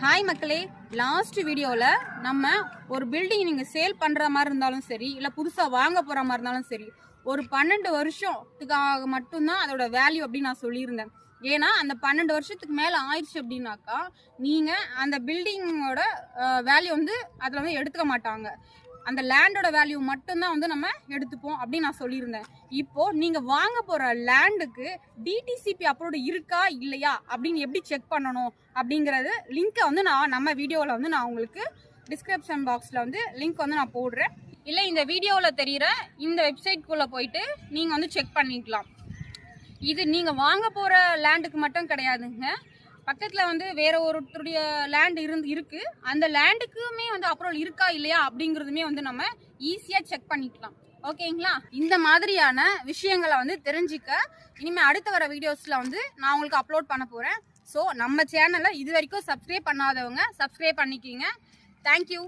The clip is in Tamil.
ஹாய் மக்களே, லாஸ்ட் வீடியோவில் நம்ம ஒரு பில்டிங் நீங்கள் சேல் பண்ணுற மாதிரி இருந்தாலும் சரி, இல்லை புதுசாக வாங்க போகிற மாதிரி இருந்தாலும் சரி, ஒரு 12 வருஷத்துக்காக மட்டும்தான் அதோட வேல்யூ அப்படின்னு நான் சொல்லியிருந்தேன். ஏன்னா அந்த 12 வருஷத்துக்கு மேலே ஆயிடுச்சு அப்படின்னாக்கா நீங்கள் அந்த பில்டிங்கோட வேல்யூ வந்து அதில் வந்து எடுத்துக்க மாட்டாங்க. அந்த லேண்டோட வேல்யூ மட்டும்தான் வந்து நம்ம எடுத்துப்போம் அப்படின்னு நான் சொல்லியிருந்தேன். இப்போ நீங்க வாங்க போற லேண்டுக்கு டிடிசிபி அப்ரூவ்டு இருக்கா இல்லையா அப்படின்னு எப்படி செக் பண்ணணும் அப்படிங்கறது லிங்கை வந்து நம்ம வீடியோவில் வந்து நான் உங்களுக்கு டிஸ்கிரிப்ஷன் பாக்ஸ்ல வந்து லிங்க் வந்து நான் போடுறேன். இல்லை இந்த வீடியோவில் தெரிகிற இந்த வெப்சைட்குள்ளே போயிட்டு நீங்கள் வந்து செக் பண்ணிக்கலாம். இது நீங்கள் வாங்க போகிற லேண்டுக்கு மட்டும் கிடையாதுங்க. பக்கத்தில் வந்து வேற ஒருத்தருடைய லேண்ட் இருக்கு. அந்த லேண்டுக்குமே வந்து அப்ரூவல் இருக்கா இல்லையா அப்படிங்கிறதுமே வந்து நம்ம ஈஸியாக செக் பண்ணிக்கலாம். ஓகேங்களா? இந்த மாதிரியான விஷயங்களை வந்து தெரிஞ்சுக்க இனிமேல் அடுத்து வர வீடியோஸில் வந்து நான் உங்களுக்கு அப்லோட் பண்ண போகிறேன். ஸோ நம்ம சேனலை இது வரைக்கும் சப்ஸ்கிரைப் பண்ணாதவங்க சப்ஸ்கிரைப் பண்ணிக்கிங்க. தேங்க்யூ.